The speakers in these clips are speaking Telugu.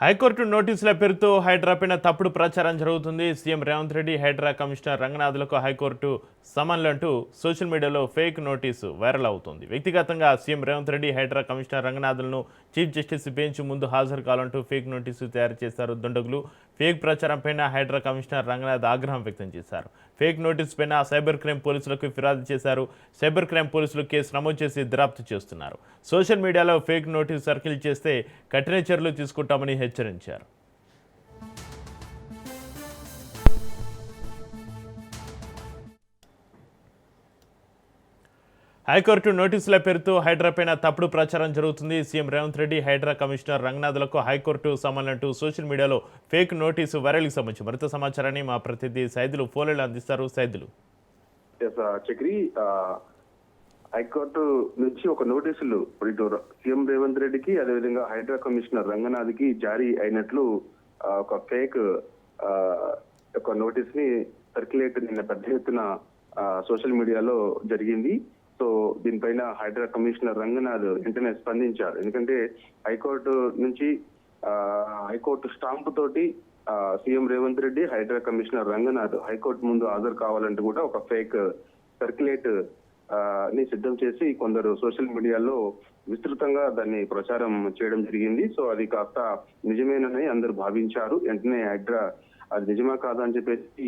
హైకోర్టు నోటీసుల పేరుతో హైడ్రాపైన తప్పుడు ప్రచారం జరుగుతుంది. సీఎం రేవంత్ రెడ్డి, హైడ్రా కమిషనర్ రంగనాథ్లకు హైకోర్టు సమన్లంటూ సోషల్ మీడియాలో ఫేక్ నోటీసు వైరల్ అవుతుంది. వ్యక్తిగతంగా సీఎం రేవంత్ రెడ్డి, హైడ్రా కమిషనర్ రంగనాథ్లను చీఫ్ జస్టిస్ బెంచ్ ముందు హాజరు కావాలంటూ ఫేక్ నోటీసు తయారు చేశారు దుండగులు. ఫేక్ ప్రచారంపైన హైడ్రా కమిషనర్ రంగనాథ్ ఆగ్రహం వ్యక్తం చేశారు. ఫేక్ నోటీసు పైన సైబర్ క్రైమ్ పోలీసులకు ఫిర్యాదు చేశారు. సైబర్ క్రైమ్ పోలీసులు కేసు నమోదు చేసి దర్యాప్తు చేస్తున్నారు. సోషల్ మీడియాలో ఫేక్ నోటీసు సర్కిల్ చేస్తే కఠిన చర్యలు తీసుకుంటామని హెచ్చరించారు. హైకోర్టు నోటీసుల పేరుతో హైడ్రాపైన తప్పుడు ప్రచారం జరుగుతుంది. సీఎం రేవంత్ రెడ్డి, హైడ్రా కమిషనర్ రంగనాథ్లకు హైకోర్టు సమన్లంటూ సోషల్ మీడియాలో ఫేక్ నోటీసు వైరల్కి సంబంధించి మరింత సమాచారాన్ని మా ప్రతినిధి సైదులు ఫోన్లో అందిస్తారు. సైదులు. చక్రి, హైకోర్టు నుంచి ఒక నోటీసులు ఇటు సీఎం రేవంత్ రెడ్డికి అదేవిధంగా హైడ్రా కమిషనర్ రంగనాథ్కి జారీ అయినట్లు ఒక ఫేక్ ఒక నోటీస్ ని సర్క్యులేట్ నిన్న పెద్ద ఎత్తున సోషల్ మీడియాలో జరిగింది. సో దీనిపైన హైడ్రా కమిషనర్ రంగనాథ్ వెంటనే స్పందించారు. ఎందుకంటే హైకోర్టు నుంచి హైకోర్టు స్టాంప్ తోటి CM Revanth Reddy, Hydraa commissioner Ranganath high court ముందు హాజరు కావాలంటూ కూడా ఒక ఫేక్ సర్క్యులేట్ ని సిద్ధం చేసి కొందరు సోషల్ మీడియాలో విస్తృతంగా దాన్ని ప్రచారం చేయడం జరిగింది. సో అది కాస్త నిజమేనని అందరూ భావించారు. వెంటనే హైడ్రా అది నిజమా కాదా అని చెప్పేసి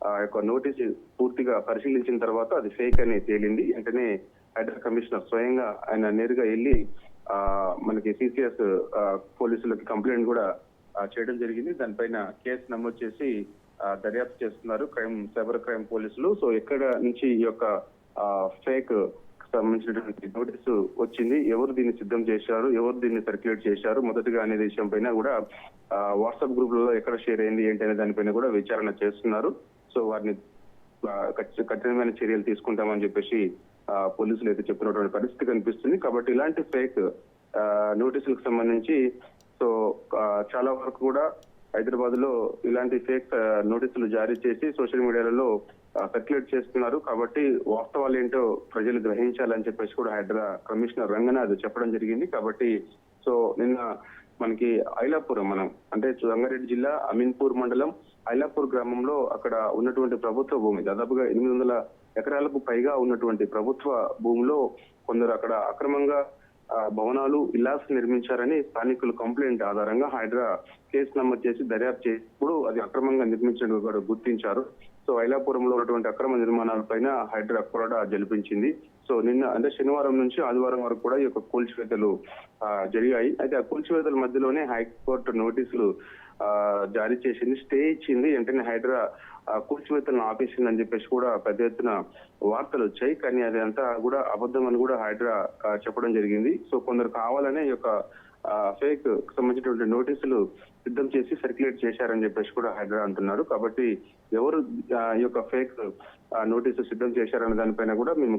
ఆ యొక్క నోటీస్ పూర్తిగా పరిశీలించిన తర్వాత అది ఫేక్ అని తేలింది. వెంటనే హైడ్రా కమిషనర్ స్వయంగా ఆయన నేరుగా వెళ్ళి మనకి సిసిఎస్ పోలీసులకి కంప్లైంట్ కూడా చేయడం జరిగింది. దానిపైన కేసు నమోదు చేసి దర్యాప్తు చేస్తున్నారు సైబర్ క్రైమ్ పోలీసులు. సో ఎక్కడ నుంచి ఈ యొక్క ఫేక్ సంబంధించినటువంటి నోటీసు వచ్చింది, ఎవరు దీన్ని సిద్ధం చేశారు, ఎవరు దీన్ని సర్క్యులేట్ చేశారు మొదటిగా అనే విషయం పైన కూడా వాట్సాప్ గ్రూపులలో ఎక్కడ షేర్ అయింది ఏంటి అనే దానిపైన కూడా విచారణ చేస్తున్నారు. సో వారిని కఠినమైన చర్యలు తీసుకుంటామని చెప్పేసి పోలీసులు అయితే చెప్తున్నటువంటి పరిస్థితి కనిపిస్తుంది. కాబట్టి ఇలాంటి ఫేక్ నోటీసులకు సంబంధించి సో చాలా వరకు కూడా హైదరాబాద్ లో ఇలాంటి ఫేక్ నోటీసులు జారీ చేసి సోషల్ మీడియాలలో సర్క్యులేట్ చేస్తున్నారు. కాబట్టి వాస్తవాలు ఏంటో ప్రజలు గ్రహించాలని చెప్పేసి కూడా హైడ్రా కమిషనర్ రంగనాథ్ చెప్పడం జరిగింది. కాబట్టి సో నిన్న మనకి ఐలాపూర్ అంటే రంగారెడ్డి జిల్లా అమీన్పూర్ మండలం ఐలాపూర్ గ్రామంలో అక్కడ ఉన్నటువంటి ప్రభుత్వ భూమి దాదాపుగా 800 ఎకరాలకు పైగా ఉన్నటువంటి ప్రభుత్వ భూమిలో కొందరు అక్కడ అక్రమంగా భవనాలు ఇల్లాస్ నిర్మించారని స్థానికులు కంప్లైంట్ ఆధారంగా హైడ్రా కేసు నమోదు చేసి దర్యాప్తు చేసినప్పుడు అది అక్రమంగా నిర్మించడం కూడా గుర్తించారు. సో ఐలాపురంలో ఉన్నటువంటి అక్రమ నిర్మాణాలపైన హైడ్రా కొరడా జలిపించింది. సో నిన్న అంటే శనివారం నుంచి ఆదివారం వరకు కూడా ఈ యొక్క కూల్చివేతలు జరిగాయి. అయితే ఆ కూల్చివేతల మధ్యలోనే హైకోర్టు నోటీసులు జారీ చేసింది, స్టే ఇచ్చింది. వెంటనే హైడ్రా కూల్చివేతలను ఆపేసిందని చెప్పేసి కూడా పెద్ద ఎత్తున వార్తలు వచ్చాయి. కానీ అది అంతా కూడా అబద్ధం అని కూడా హైడ్రా చెప్పడం జరిగింది. సో కొందరు కావాలనే ఈ యొక్క ఫేక్ సంబంధించినటువంటి నోటీసులు సిద్ధం చేసి సర్క్యులేట్ చేశారని చెప్పేసి కూడా హైడ్రా అంటున్నారు. కాబట్టి ఎవరు ఈ యొక్క ఫేక్ నోటీసు సిద్ధం చేశారనే దానిపైన కూడా మేము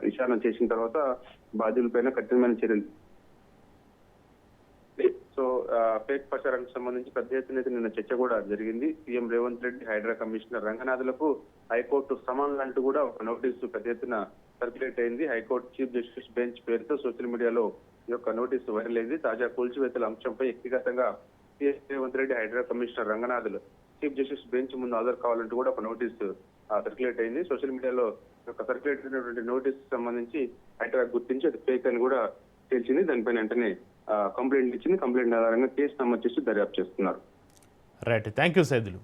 విచారణ చేసిన తర్వాత బాధ్యులపైన కఠినమైన చర్యలు. సో ఫేక్ ప్రచారానికి సంబంధించి పెద్ద ఎత్తున నిన్న చర్చ కూడా జరిగింది. సీఎం రేవంత్ రెడ్డి, హైడ్రా కమిషనర్ రంగనాథ్లకు హైకోర్టు సమన్లు అంటూ కూడా ఒక నోటీసు పెద్ద ఎత్తున సర్క్యులేట్ అయింది. హైకోర్టు చీఫ్ జస్టిస్ బెంచ్ పేరుతో సోషల్ మీడియాలో ఈ యొక్క నోటీసు వైరల్ అయింది. తాజా కూల్చివేతల అంశంపై వ్యక్తిగతంగా సీఎం రేవంత్ రెడ్డి, హైడ్రా కమిషనర్ రంగనాథ్లు చీఫ్ జస్టిస్ బెంచ్ ముందు హాజరు కావాలంటూ కూడా ఒక నోటీసు సర్క్యులేట్ అయింది. సోషల్ మీడియాలో ఒక సర్క్యులేట్ అయినటువంటి నోటీస్ సంబంధించి హైడ్రా గుర్తించి అది ఫేక్ అని కూడా తెలిసింది. దానిపైన వెంటనే కంప్లైంట్ ఇచ్చింది. కంప్లైంట్ ఆధారంగా కేసు నమోదు చేసి దర్యాప్తు చేస్తున్నారు. Right, thank you Saidulu.